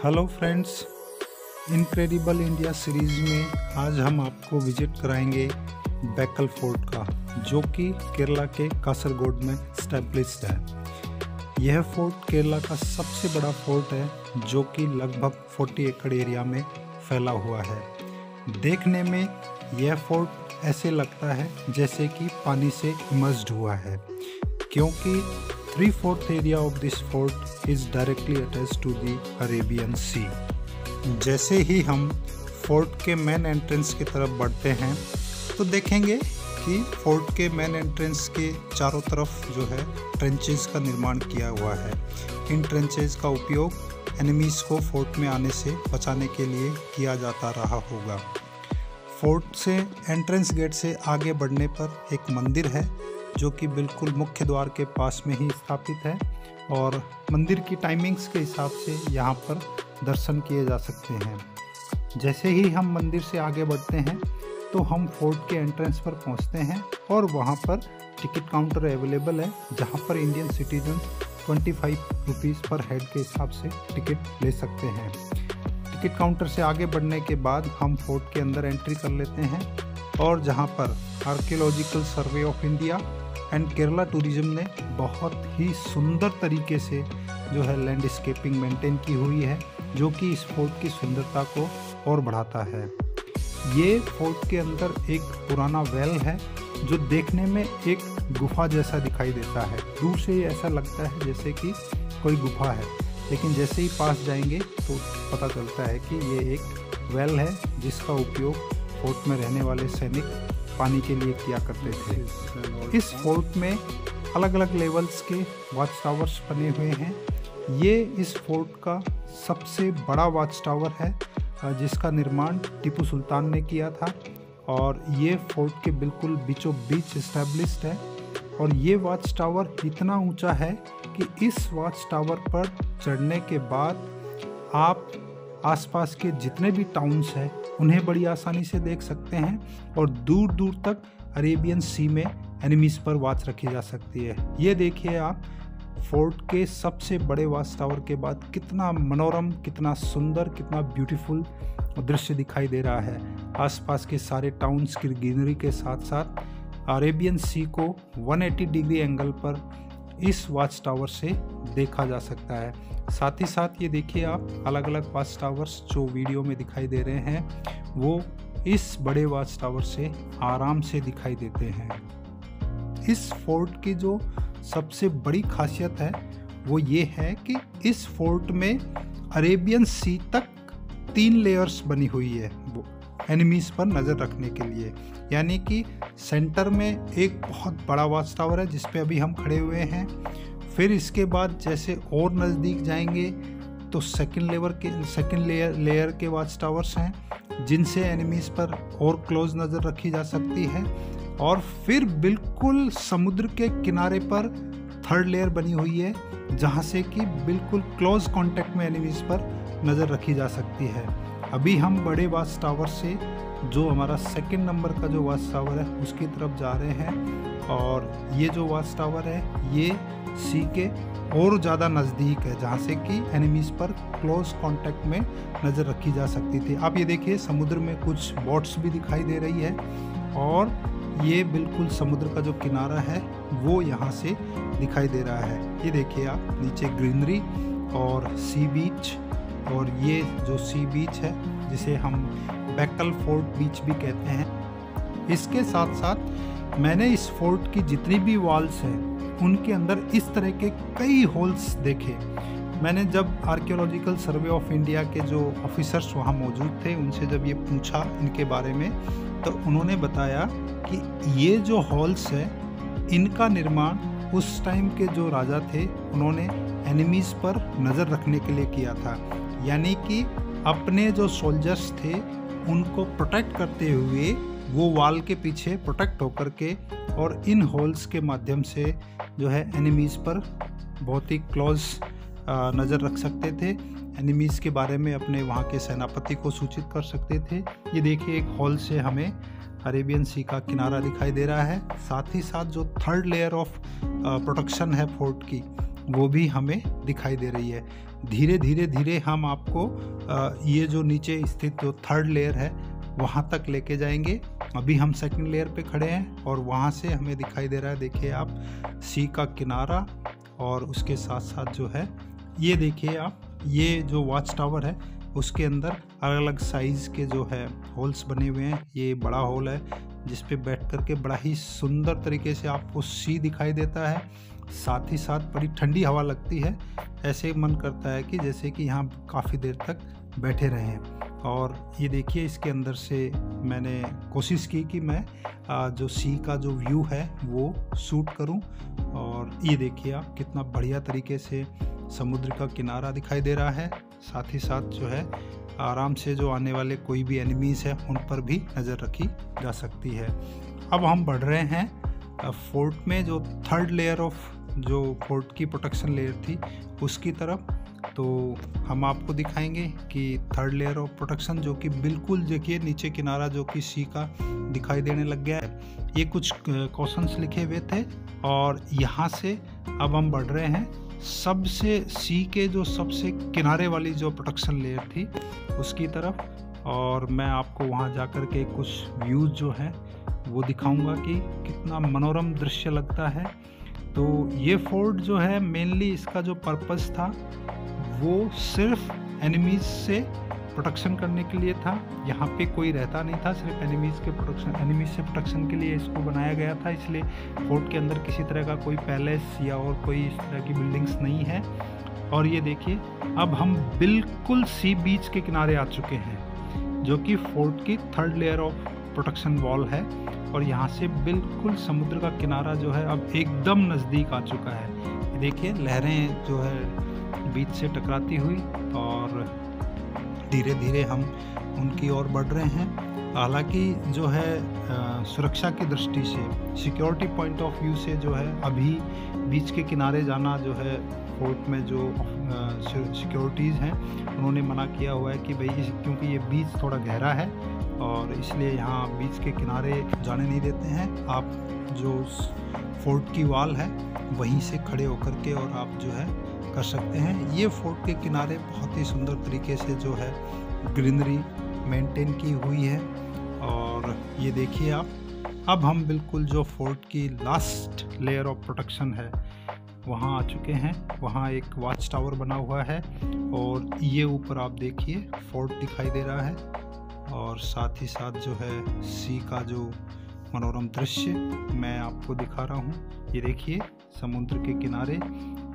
Hello friends, incredible India series में आज हम आपको विजिट कराएंगे बेक्कल फोर्ट का, जो कि केरला के कासरगोड में स्टैब्लिश्ड है। यह फोर्ट केरला का सबसे बड़ा फोर्ट है, जो कि लगभग 40 एकड़ एरिया में फैला हुआ है। देखने में यह फोर्ट ऐसे लगता है जैसे कि पानी से इमर्स्ड हुआ है, क्योंकि 3/4 area of this fort is directly attached to the Arabian sea. जैसे ही हम फोर्ट के मेन एंट्रेंस की तरफ बढ़ते हैं तो देखेंगे कि फोर्ट के मेन एंट्रेंस के चारों तरफ जो है ट्रेंचेस का निर्माण किया हुआ है। इन ट्रेंचेस का उपयोग एनिमीज को फोर्ट में आने से बचाने के लिए किया जाता रहा होगा। फोर्ट से एंट्रेंस गेट से आगे बढ़ने पर एक मंदिर है, जो कि बिल्कुल मुख्य द्वार के पास में ही स्थापित है, और मंदिर की टाइमिंग्स के हिसाब से यहाँ पर दर्शन किए जा सकते हैं। जैसे ही हम मंदिर से आगे बढ़ते हैं तो हम फोर्ट के एंट्रेंस पर पहुँचते हैं, और वहाँ पर टिकट काउंटर अवेलेबल है, जहाँ पर इंडियन सिटीजन 25 रुपीज़ पर हेड के हिसाब से टिकट ले सकते हैं। टिकट काउंटर से आगे बढ़ने के बाद हम फोर्ट के अंदर एंट्री कर लेते हैं, और जहाँ पर archaeological survey of India and Kerala tourism ने बहुत ही सुंदर तरीके से जो है लैंडस्केपिंग मेंटेन की हुई है, जो कि इस फोर्ट की सुंदरता को और बढ़ाता है। ये फोर्ट के अंदर एक पुराना वेल है, जो देखने में एक गुफा जैसा दिखाई देता है। दूर से ऐसा लगता है जैसे कि कोई गुफा है, लेकिन जैसे ही पास जाएंगे तो पता चलता है कि ये एक वेल है, जिसका उपयोग फोर्ट में रहने वाले सैनिक पानी के लिए किया करते थे। इस फोर्ट में अलग अलग लेवल्स के वॉच टावर्स बने हुए हैं। ये इस फोर्ट का सबसे बड़ा वॉच टावर है, जिसका निर्माण टीपू सुल्तान ने किया था, और ये फोर्ट के बिल्कुल बीचों बीच इस्टेब्लिश्ड है। और ये वॉच टावर इतना ऊंचा है कि इस वॉच टावर पर चढ़ने के बाद आप आसपास के जितने भी टाउन्स हैं उन्हें बड़ी आसानी से देख सकते हैं, और दूर दूर तक अरेबियन सी में एनिमीज पर वॉच रखी जा सकती है। ये देखिए आप, फोर्ट के सबसे बड़े वॉच टावर के बाद कितना मनोरम, कितना सुंदर, कितना ब्यूटीफुल दृश्य दिखाई दे रहा है। आसपास के सारे टाउन्स की ग्रीनरी के साथ साथ अरेबियन सी को 180 डिग्री एंगल पर इस वॉच टावर से देखा जा सकता है। साथ ही साथ ये देखिए आप, अलग अलग वॉच टावर्स जो वीडियो में दिखाई दे रहे हैं, वो इस बड़े वॉच टावर से आराम से दिखाई देते हैं। इस फोर्ट की जो सबसे बड़ी खासियत है वो ये है कि इस फोर्ट में अरेबियन सी तक 3 लेयर्स बनी हुई है वो एनिमीज पर नज़र रखने के लिए। यानी कि सेंटर में एक बहुत बड़ा वॉच टावर है, जिस पे अभी हम खड़े हुए हैं। फिर इसके बाद जैसे और नज़दीक जाएंगे तो सेकंड लेयर के वॉच टावर्स हैं, जिनसे एनिमीज पर और क्लोज नज़र रखी जा सकती है। और फिर बिल्कुल समुद्र के किनारे पर 3rd लेयर बनी हुई है, जहाँ से कि बिल्कुल क्लोज कांटेक्ट में एनिमीज पर नज़र रखी जा सकती है। अभी हम बड़े वॉच टावर से जो हमारा 2nd नंबर का जो वॉच टावर है उसकी तरफ जा रहे हैं, और ये जो वॉच टावर है ये सी के और ज़्यादा नज़दीक है, जहाँ से कि एनिमीज पर क्लोज कांटेक्ट में नज़र रखी जा सकती थी। आप ये देखिए, समुद्र में कुछ बोट्स भी दिखाई दे रही है, और ये बिल्कुल समुद्र का जो किनारा है वो यहाँ से दिखाई दे रहा है। ये देखिए आप, नीचे ग्रीनरी और सी बीच, और ये जो सी बीच है जिसे हम बेक्कल फोर्ट बीच भी कहते हैं। इसके साथ साथ मैंने इस फोर्ट की जितनी भी वॉल्स हैं उनके अंदर इस तरह के कई होल्स देखे। मैंने जब आर्कियोलॉजिकल सर्वे ऑफ इंडिया के जो ऑफिसर्स वहाँ मौजूद थे, उनसे जब ये पूछा इनके बारे में, तो उन्होंने बताया कि ये जो हॉल्स है इनका निर्माण उस टाइम के जो राजा थे उन्होंने एनिमीज पर नज़र रखने के लिए किया था। यानी कि अपने जो सोल्जर्स थे उनको प्रोटेक्ट करते हुए वो वॉल के पीछे प्रोटेक्ट होकर के और इन होल्स के माध्यम से जो है एनिमीज़ पर बहुत ही क्लोज नज़र रख सकते थे। एनिमीज़ के बारे में अपने वहाँ के सेनापति को सूचित कर सकते थे। ये देखिए, एक हॉल से हमें अरेबियन सी का किनारा दिखाई दे रहा है। साथ ही साथ जो 3rd लेयर ऑफ प्रोटेक्शन है फोर्ट की, वो भी हमें दिखाई दे रही है। धीरे धीरे धीरे हम आपको ये जो नीचे स्थित जो थर्ड लेयर है वहाँ तक लेके जाएंगे। अभी हम सेकंड लेयर पे खड़े हैं और वहाँ से हमें दिखाई दे रहा है, देखिए आप, सी का किनारा और उसके साथ साथ जो है ये देखिए आप, ये जो वॉच टावर है उसके अंदर अलग अलग साइज़ के जो है होल्स बने हुए हैं। ये बड़ा होल है जिस पे बैठ करके बड़ा ही सुंदर तरीके से आपको सी दिखाई देता है, साथ ही साथ बड़ी ठंडी हवा लगती है। ऐसे मन करता है कि जैसे कि यहाँ काफ़ी देर तक बैठे रहें। और ये देखिए इसके अंदर से मैंने कोशिश की कि मैं जो सी का जो व्यू है वो शूट करूं। और ये देखिए आप, कितना बढ़िया तरीके से समुद्र का किनारा दिखाई दे रहा है। साथ ही साथ जो है आराम से जो आने वाले कोई भी एनिमीज़ है उन पर भी नज़र रखी जा सकती है। अब हम बढ़ रहे हैं फोर्ट में, जो थर्ड लेयर ऑफ जो फोर्ट की प्रोटेक्शन लेयर थी उसकी तरफ। तो हम आपको दिखाएंगे कि थर्ड लेयर ऑफ प्रोटेक्शन जो कि बिल्कुल देखिए नीचे किनारा जो कि सी का दिखाई देने लग गया है। ये कुछ क्वेश्चंस लिखे हुए थे और यहाँ से अब हम बढ़ रहे हैं सबसे सी के जो सबसे किनारे वाली जो प्रोटेक्शन लेयर थी उसकी तरफ। और मैं आपको वहाँ जा कर के कुछ व्यूज़ जो है वो दिखाऊंगा कि कितना मनोरम दृश्य लगता है। तो ये फोर्ट जो है मेनली इसका जो पर्पस था वो सिर्फ एनिमीज़ से प्रोटेक्शन करने के लिए था। यहाँ पे कोई रहता नहीं था, सिर्फ एनिमीज़ से प्रोटेक्शन के लिए इसको बनाया गया था। इसलिए फोर्ट के अंदर किसी तरह का कोई पैलेस या और कोई इस तरह की बिल्डिंग्स नहीं है। और ये देखिए अब हम बिल्कुल सी बीच के किनारे आ चुके हैं जो कि फोर्ट की third layer of protection wall है। और यहाँ से बिल्कुल समुद्र का किनारा जो है अब एकदम नज़दीक आ चुका है। देखिए लहरें जो है बीच से टकराती हुई और धीरे धीरे हम उनकी ओर बढ़ रहे हैं। हालांकि जो है सुरक्षा की दृष्टि से, सिक्योरिटी पॉइंट ऑफ व्यू से जो है अभी बीच के किनारे जाना जो है फोर्ट में जो सिक्योरिटीज़ हैं उन्होंने मना किया हुआ है कि भाई क्योंकि ये बीच थोड़ा गहरा है और इसलिए यहाँ बीच के किनारे जाने नहीं देते हैं। आप जो फोर्ट की वॉल है वहीं से खड़े होकर के और आप जो है कर सकते हैं। ये फोर्ट के किनारे बहुत ही सुंदर तरीके से जो है ग्रीनरी मेंटेन की हुई है। और ये देखिए आप, अब हम बिल्कुल जो फोर्ट की लास्ट लेयर ऑफ प्रोटेक्शन है वहाँ आ चुके हैं। वहाँ एक वॉच टावर बना हुआ है और ये ऊपर आप देखिए फोर्ट दिखाई दे रहा है। और साथ ही साथ जो है सी का जो मनोरम दृश्य मैं आपको दिखा रहा हूँ। ये देखिए समुद्र के किनारे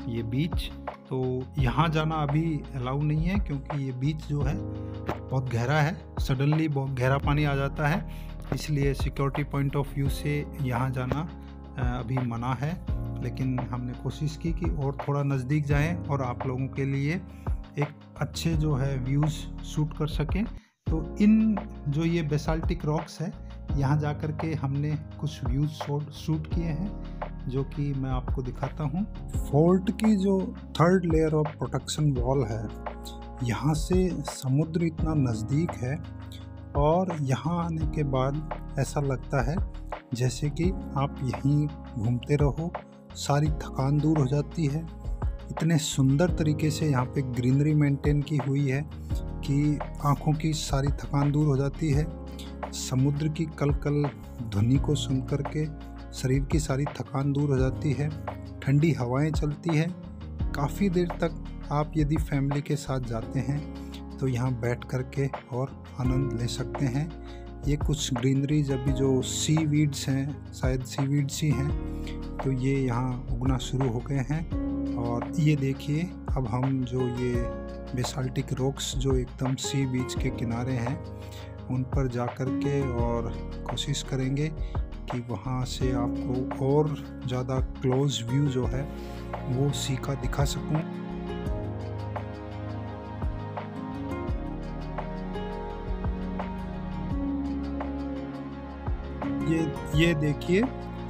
ये बीच, तो यहाँ जाना अभी अलाउ नहीं है क्योंकि ये बीच जो है बहुत गहरा है, सडनली बहुत गहरा पानी आ जाता है, इसलिए सिक्योरिटी पॉइंट ऑफ व्यू से यहाँ जाना अभी मना है। लेकिन हमने कोशिश की कि और थोड़ा नज़दीक जाएं और आप लोगों के लिए एक अच्छे जो है व्यूज़ शूट कर सकें। तो इन जो ये बेसाल्टिक रॉक्स है यहाँ जा कर के हमने कुछ व्यूज़ शूट किए हैं जो कि मैं आपको दिखाता हूँ। फोर्ट की जो third layer of protection wall है, यहाँ से समुद्र इतना नज़दीक है और यहाँ आने के बाद ऐसा लगता है जैसे कि आप यहीं घूमते रहो, सारी थकान दूर हो जाती है। इतने सुंदर तरीके से यहाँ पे ग्रीनरी मेंटेन की हुई है कि आँखों की सारी थकान दूर हो जाती है। समुद्र की कलकल ध्वनि को सुन कर के शरीर की सारी थकान दूर हो जाती है। ठंडी हवाएं चलती है। काफ़ी देर तक आप यदि फैमिली के साथ जाते हैं तो यहाँ बैठ कर के और आनंद ले सकते हैं। ये कुछ ग्रीनरी जब भी जो सी वीड्स हैं, शायद सी वीड्स ही हैं, तो ये यहाँ उगना शुरू हो गए हैं। और ये देखिए अब हम जो ये बेसाल्टिक रॉक्स जो एकदम सी बीच के किनारे हैं उन पर जा कर के और कोशिश करेंगे कि वहाँ से आपको और ज़्यादा क्लोज व्यू जो है वो सी का दिखा सकूँ। ये देखिए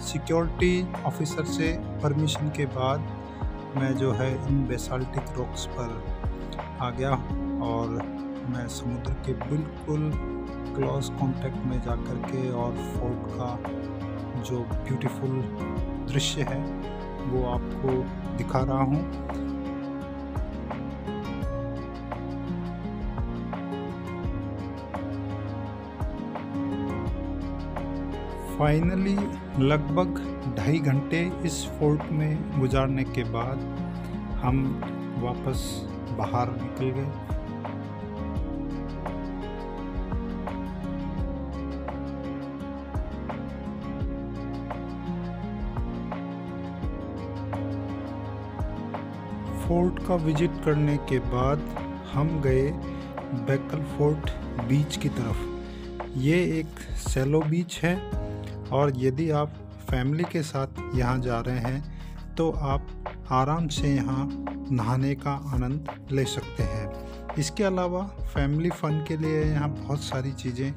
सिक्योरिटी ऑफिसर से परमिशन के बाद मैं जो है इन बेसाल्टिक रॉक्स पर आ गया और मैं समुद्र के बिल्कुल क्लोज कांटेक्ट में जा कर के और फोर्ट का जो ब्यूटीफुल दृश्य है वो आपको दिखा रहा हूँ। फाइनली लगभग 2.5 घंटे इस फोर्ट में गुजारने के बाद हम वापस बाहर निकल गए। फोर्ट का विजिट करने के बाद हम गए बेकल फोर्ट बीच की तरफ। ये एक सैलो बीच है और यदि आप फैमिली के साथ यहाँ जा रहे हैं तो आप आराम से यहाँ नहाने का आनंद ले सकते हैं। इसके अलावा फैमिली फ़न के लिए यहाँ बहुत सारी चीज़ें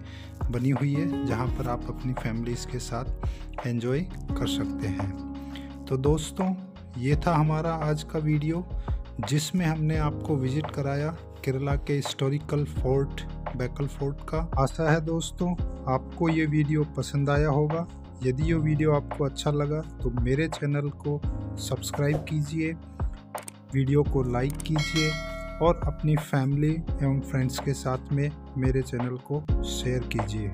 बनी हुई है जहाँ पर आप अपनी फैमिलीज़ के साथ एंजॉय कर सकते हैं। तो दोस्तों, ये था हमारा आज का वीडियो जिसमें हमने आपको विज़िट कराया केरला के हिस्टोरिकल फोर्ट बेकल फोर्ट का। आशा है दोस्तों आपको ये वीडियो पसंद आया होगा। यदि ये वीडियो आपको अच्छा लगा तो मेरे चैनल को सब्सक्राइब कीजिए, वीडियो को लाइक कीजिए और अपनी फैमिली एवं फ्रेंड्स के साथ में मेरे चैनल को शेयर कीजिए।